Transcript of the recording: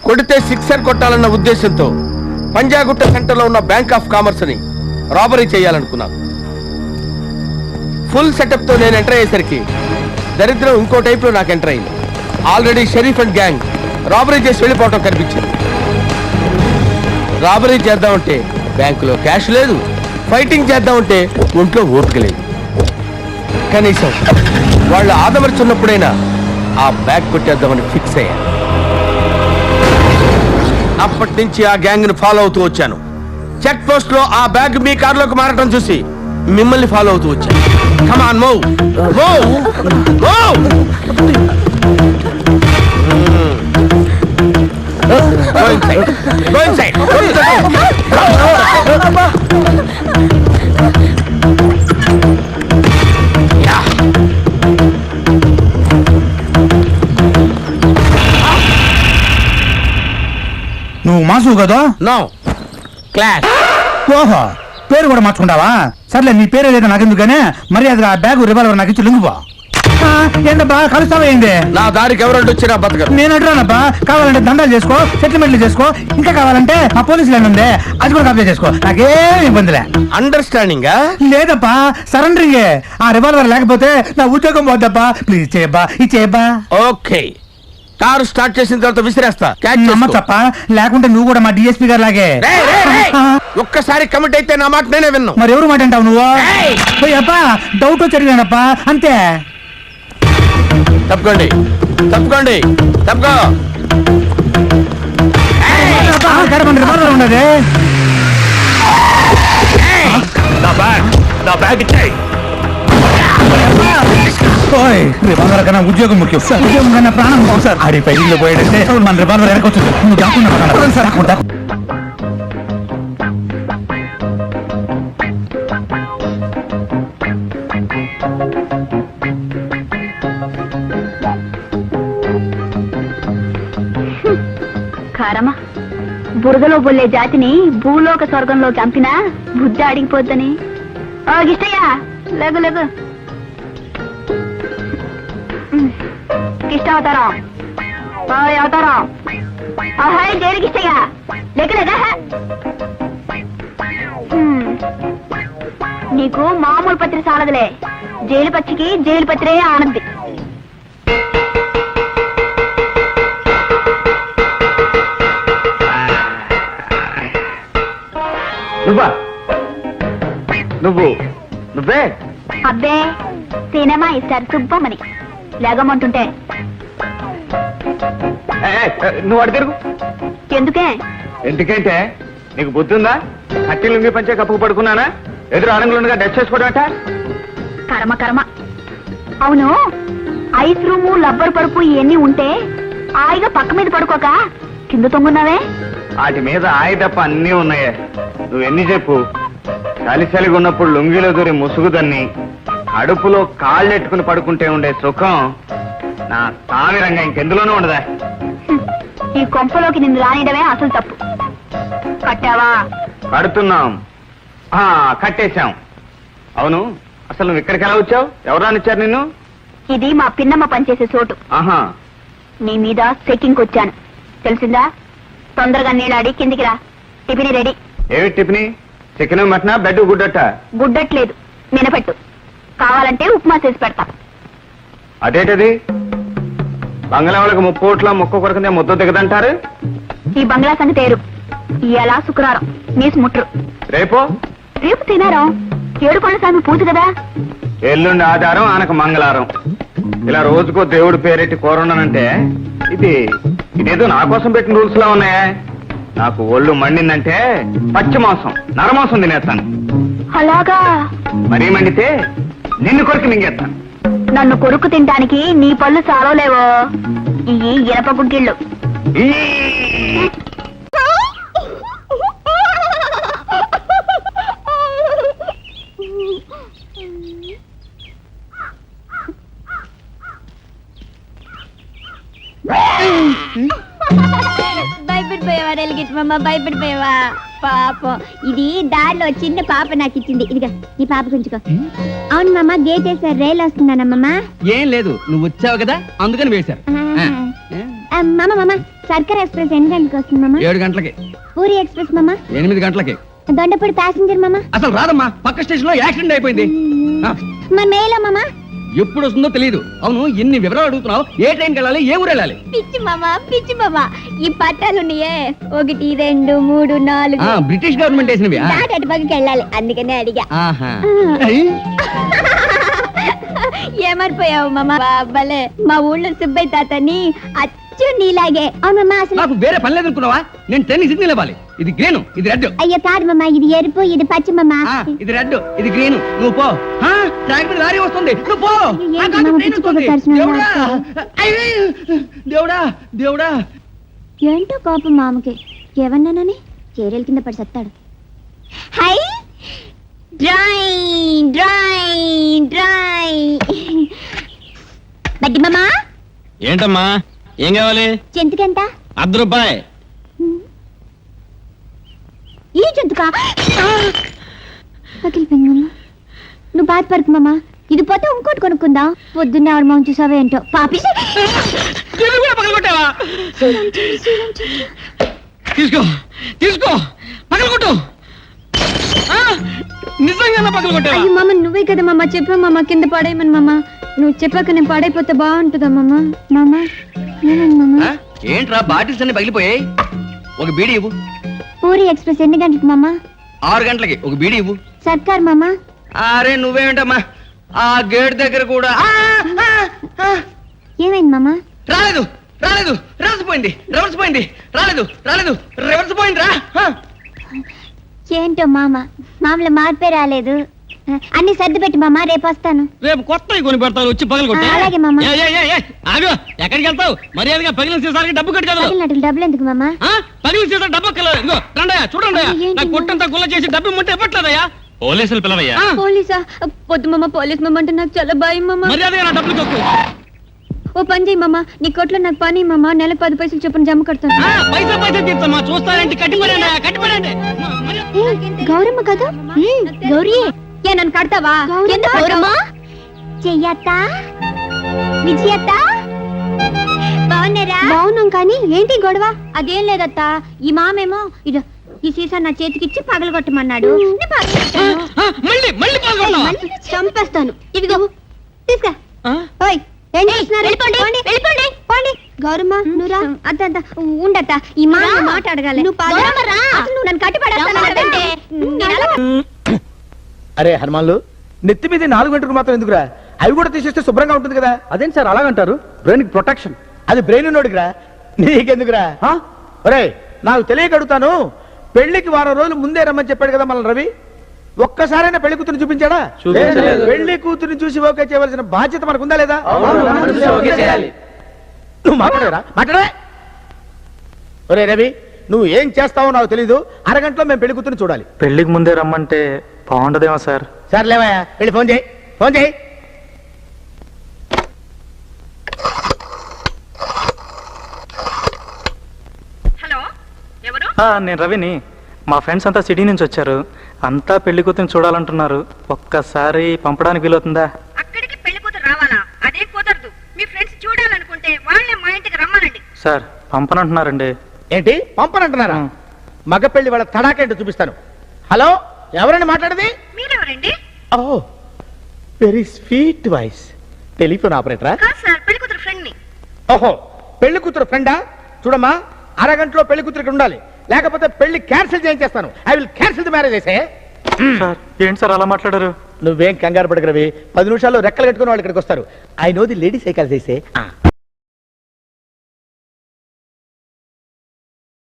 కొడితే సిక్సర్ కొట్టాలన్న ఉద్దేశంతో పంజాగుట్ట సెంటర్లో ఉన్న బ్యాంక్ ఆఫ్ కామర్స్ ని రాబరీ చేయాలనుకున్నాను. ఫుల్ సెటప్ తో నేను ఎంటర్ అయ్యేసరికి దరిద్రం ఇంకో టైప్ లో నాకు ఎంటర్ అయింది. Already Sharif and gang robbery చేసి వెళ్ళిపోవటం కనిపించింది. రాబరీ చేద్దామంటే బ్యాంకులో క్యాష్ లేదు, ఫైటింగ్ చేద్దామంటే ఒంట్లో ఓపిక లేదు. కనీసం వాళ్ళు ఆదమర్చున్నప్పుడైనా ఆ బ్యాగ్ కొట్టేద్దామని ఫిక్స్ అయ్యాను. అప్పటి నుంచి ఆ గ్యాంగ్ ని ఫాలో అవుతూ వచ్చాను. చెక్ పోస్ట్ లో ఆ బ్యాగ్ మీ కారులోకి మారటం చూసి మిమ్మల్ని ఫాలో అవుతూ వచ్చాను. Come on, move move move. Go inside. Go inside. Yeah. నువ్వు మాసు కదా? No. Class. ఓహో, పేరు కూడా మార్చుకుంటావా? సర్లే, నీ పేరు లేదా నాకెందుకనే మర్యాదగా ఆ బ్యాగ్ రివాల్వర్ నాకు ఇచ్చి లొంగిపో. ఏంటబ్బా కలుస్తావా ఏంది? నా దారికి ఎవరంటే వచ్చినా బతకరు. నేను అంటున్నానబ్బా, కావాలంటే దండాలు చేసుకో, సెటిల్మెంట్లు చేసుకో, ఇంకా కావాలంటే మా పోలీసులు ఏమి ఉంది అది కూడా కబ్జా చేసుకో, నాకేం ఇబ్బందిలే. అండర్స్టాండింగ్ లేదప్పా, సరెండరింగే. ఆ రివాల్వర్ లేకపోతే నా ఉద్యోగం పోద్దబ్బా. ప్లీజ్ చేయబ్బా, ఇచ్చేయబ్బా. ఓకే, కారు స్టార్ట్ చేసిన తర్వాత విసిరేస్తా. నమ్మచ్చప్ప, లేకుంటే నువ్వు కూడా మా డిఎస్పీ గారు లాగే. ఒక్కసారి కమిట్ అయితే నా మాట నేనే విన్నా. మరి ఎవరు మాట అంటావు నువ్వు? అబ్బా, డౌట్ వచ్చి అడిగానప్పా, అంతే. తప్పుకోండి తప్పుకోండి, తప్పుకో. ఉన్నది రివాల్వర్ కన్నా ఉద్యోగం ముఖ్యం. ఉద్యోగం కన్నా ప్రాణం ముఖ్యం సార్. ఆడి పైలో పోయాడంటే మన రివాల్వర్ వెనకొచ్చు. నువ్వు దాక్కున్నా. కారమా, బురదలో బొల్లే జాతిని భూలోక స్వర్గంలో చంపినా బుద్ధి అడిగిపోద్దని. ఓ గిష్టయ్యా, లేగు లేగు. గిష్ట అవతారం, అవతారం. హాయ్ జైలు గిష్టయ్యా, లేకలేదా? నీకు మామూలు పత్రి సాలదులే, జైలు పచ్చికి జైలు పత్రే ఆనంది. నువ్వే అబ్బే, సినిమా ఇస్తారు సుబ్బమ్మని. లేగమంటుంటే నువ్వు అడి తిరుగు. ఎందుకే? ఎందుకంటే నీకు బుద్ధి ఉందా? అట్టి లుంగి పంచే కప్పుకు పడుకున్నానా? ఎదురు ఆనంగులుగా డెచ్ చేసుకోవడమట. కర్మ కర్మ. అవును, ఐస్ రూము, లబ్బర్ పరుపు ఇవన్నీ ఉంటే హాయిగా పక్క మీద పడుకోక కింద తొంగున్నావే. వాటి మీద ఆయి తప్ప అన్నీ ఉన్నాయే. నువ్వెన్ని చెప్పు. చలిచలిగా ఉన్నప్పుడు లుంగిలో దూరి ముసుగుదన్ని అడుపులో కాళ్ళెట్టుకుని పడుకుంటే ఉండే సుఖం నా తామిరంగా ఇంకెందులోనూ ఉండదా? ఈ కొంపలోకి నిన్ను రానియడమే అసలు తప్పు. కట్టావా? కడుతున్నాం. కట్టేశాం. అవును, అసలు నువ్వు ఇక్కడికి ఎలా వచ్చావు? ఎవరు రానిచ్చారు నిన్ను? ఇది మా పిన్నమ్మ పనిచేసే చోటు. ఆహా, నీ మీద చెక్కింగ్ వచ్చాను, తెలిసిందా? తొందరగా నీళ్ళాడి కిందికి రా. Tiffin ready. ఏమి టిఫిని? Chicken, మటనా, bed, గుడ్డట? గుడ్డట్లేదు, మినపెట్టు. కావాలంటే ఉప్మా చేసి పెడతా. అదేటది? బంగ్లా వాళ్ళకి 30 కోట్ల మొక్క కొరకనే ముద్ద దిగదంటారు. ఈ బంగ్లా సంగతి తేరు. ఇలా శుక్రవారం నీసు ముట్రు. రేపు తినారం. 7 కొండ స్వామి పూజ కదా. ఎల్లుండి ఆధారం, ఆనక మంగళవారం. ఇలా రోజుకో దేవుడి పేరెట్టి కోరున్నానంటే ఇదేదో నా కోసం పెట్టిన రూల్స్ లా ఉన్నాయా? నాకు ఒళ్ళు మండిందంటే పచ్చి మాంసం, నరమాంసం తినేస్తాను. అలాగా? మరీ మండితే నిన్ను కొరికి మింగేస్తాను. నన్ను కొరుకు తినడానికి నీ పళ్ళు చాలలేవో. ఈ ఇనప గుగ్గిళ్ళు. భయపడిపోయావా రెలిగిట్మమ్మ? భయపడిపోయావా? పాపం, ఇది దారిలో చిన్న పాప నాకు ఇచ్చింది. ఇదిగా ఈ పాప గుంచుకో. అవును మామ, గేట్ వేసారు, రైలు వస్తున్నానమ్మా. ఏం లేదు, నువ్వు వచ్చావు కదా అందుకని వేశారు. మామ మామ, సర్కార్ ఎక్స్ప్రెస్ ఎన్ని గంటలకు వస్తుంది మామ 7 గంటలకి, పూరి ఎక్స్ప్రెస్ మామ 8 గంటలకి. దొండపూడి ప్యాసింజర్ మామ అసలు రాదమ్మా, పక్క స్టేషన్ లో యాక్సిడెంట్ అయిపోయింది. ఆ, మన మేలో మామ ఎప్పుడు వస్తుందో తెలియదు. అవును, ఎన్ని వివరాలు అడుగుతున్నావు? ఏ ట్రైన్కి వెళ్ళాలి, ఏ ఊరు వెళ్ళాలి? పిచ్చి మామ ఈ పట్టాలు ఉన్నాయే 1 2 3 4 బ్రిటిష్ గవర్నమెంట్ వేసినవి. అటు పక్కకి వెళ్ళాలి, అందుకనే అడిగా. ఆహా. ఏమరిపోయావు మామ బాబలే. మా ఊళ్ళో సుబ్బయ్య తాతని అచ్చు నీలాగే. అవునమ్మా అసలు నాకు వేరే పని లేదనుకున్నావా? నేను ట్రైన్ సిగ్నల్ ఇవ్వాలి. ఇది గ్రీన్, ఇది రెడ్. అయ్యో కాదు మామ, ఇది ఎరుపు ఇది పచ్చి మామ. ఇది రెడ్, ఇది గ్రీన్. నువ్వు పో. ట్రాక్ మీద లారీ వస్తుంది, నువ్వు పో. ఏంటి ఆ, కాదు, మామ, ట్రైన్ వస్తుంది. పిచ్చి దేవుడా, పిచ్చి అయ్యో, దేవుడా, దేవుడా. ఏంటో కోపం మామకి. ఏమన్నానని చీరల కింద పడి సత్తాడు. హై డ్రై బడ్డి మామ. ఏంటమ్మా, ఏం కావాలి? చెంతుకెంత? ₹1. ఈ జంతుకా పగిలిపోయింది మామ. నువ్వు బాధపడకు మామ, ఇది పోతే ఇంకోటి కొనుక్కుందాం. పొద్దున్నే ఆవిడ మొహం చూసావే ఏంటో పాపి. తీసుకో, తీసుకో, పగలగొట్టు. నిజంగా పగలగొట్టావా? అయ్యో మామ, నువ్వే కదా మామ చెప్పావు మామ కింద పడేయమని. మామ నువ్వు చెప్పాక నేను పడైపోతే బాగుంటుందా మామ? మామ ఏమైంది మామ? ఏంట్రా, బాటిల్స్ అన్ని పగిలిపోయాయి. ఒక బీడీ ఇవ్వు. పూరి ఎక్స్ప్రెస్ ఎన్ని గంటలకు మామ? 6 గంటలకి ఒక బీడీ ఇవ్వు. సర్కార్ మామ. అరే నువ్వేంటమ్మా, ఆ గేట్ దగ్గర కూడా ఏమైంది మామ? రాలేదు, రాలేదు, రివర్స్ పోయింది, రివర్స్ పోయింది. రాలేదు, రాలేదు, రివర్స్ పోయింది రా. ఏంటో మామ, మామూలు మార్పే రాలేదు. అన్ని సర్ది పెట్టి మామ, రేపు వస్తాను. రేపు కొత్త కొని పెడతాను, వచ్చి పగలగొట్టు. అలాగే మామ. ఆగు, ఎక్కడికి వెళ్తావు? మర్యాదగా పగిలిన సీసాలకి డబ్బు కట్టి కదా. పగిలినట్లు డబ్బులు ఎందుకు మామ? పగిలిన సీసా డబ్బు కలదు. ఇంకో రండయ్యా, చూడండి. ఏంటి నాకు కొట్టంతా గుల్ల చేసి డబ్బు ముంటే ఇవ్వట్లేదయ్యా. పోలీసులు పిలవయ్యా. పోలీసా? పొద్దు మామ, పోలీస్ మామ అంటే నాకు చాలా భయం మామ. మర్యాదగా నా డబ్బులు తొక్కు. ఓ పని చేయి మామ, నీ కొట్లో నాకు పని మామ, నెలకు 10 పైసలు చొప్పున జమ కడతాను. పైసా పైసా తీర్చమ్మా, చూస్తానంటే కట్టిపడండి, కట్టిపడండి. గౌరమ్మ కదా? గౌరీ ఏ నన్ను కడతావా? గౌరమ్మ, చెయ్యత్త, విజయత్త, బాగున్నారా? బాగున్నాం, కానీ ఏంటి గొడవ? అదేం లేదత్త, ఈ మామేమో ఇదో ఈ సీసా నా చేతికిచ్చి పగలగొట్టమన్నాడు. మళ్ళీ మళ్ళీ పాల్గొన్నావా? చంపేస్తాను. ఇదిగో తీసుకో. ఓయ్ గౌరమ్మ నువ్వురా. అద్దంత ఉండట, ఈ మాట అడగాలి. నువ్వు నన్ను కట్టిపడేస్తానంటే. అరే హనుమాన్లు, నెత్తి మీద 4 గంటలకు మాత్రం ఎందుకురా? అవి కూడా తీసేస్తే శుభ్రంగా ఉంటుంది కదా. అదేం సార్ అలాగంటారు? Brain protection. అది బ్రెయిన్ ఉన్నోడికిరా, నీకెందుకురా? ఒరే, నాకు తెలియక అడుగుతాను, పెళ్లికి 1 రోజులు ముందే రమ్మని చెప్పాడు కదా మన రవి. ఒక్కసారైనా పెళ్లి కూతురు చూపించాడా? చూపించలేదు. పెళ్లి కూతురు చూసి ఓకే చేయవలసిన బాధ్యత మనకుందా లేదా? నువ్వు మాట్లాడరా? మాట్లాడే. ఒరే రవి, నువ్వు ఏం చేస్తావో నాకు తెలీదు. అరగంటలో మేము పెళ్లి కూతురు చూడాలి. పెళ్లికి ముందే రమ్మంటే బాగుండదేమో సార్. సర్లేవయ్యా, వెళ్ళి ఫోన్ చేయి, ఫోన్ చేయి. నేను రవిని. మా ఫ్రెండ్స్ అంతా సిటీ నుంచి వచ్చారు. అంతా పెళ్లి కూతురు చూడాలంటున్నారు. ఒక్కసారి పంపడానికి వీలవుతుందా? అక్కడికి పెళ్లి కూతురు రావాలా? అదే కుదరదు. మీ ఫ్రెండ్స్ చూడాలనుకుంటే వాళ్ళే మా ఇంటికి రమ్మనండి. సార్ పంపనంటున్నారండి. ఏంటి పంపనంటున్నారా? మగ పెళ్లి వాళ్ళ తడాకేంటో చూపిస్తాను. హలో, ఎవరండి మాట్లాడేది? మీరెవరండి? ఓ, వెరీ స్వీట్ వాయిస్. టెలిఫోన్ ఆపరేటరా? కాదు సార్, పెళ్లి కూతురు ఫ్రెండ్ ని. ఓహో, పెళ్లి కూతురు ఫ్రెండా? చూడమ్మా, అరగంటలో పెళ్లి కూతురు ఇక్కడ ఉండాలి, లేకపోతే పెళ్లి క్యాన్సిల్ చేయించేస్తాను. I will cancel the marriage. అయితే సార్ ఏంటి సార్ అలా మాట్లాడారు? నువ్వేం కంగారు పడకు రవి, 10 నిమిషాల్లో రెక్కలు కట్టుకుని వాళ్ళు ఇక్కడికి వస్తారు. I know the lady psychology.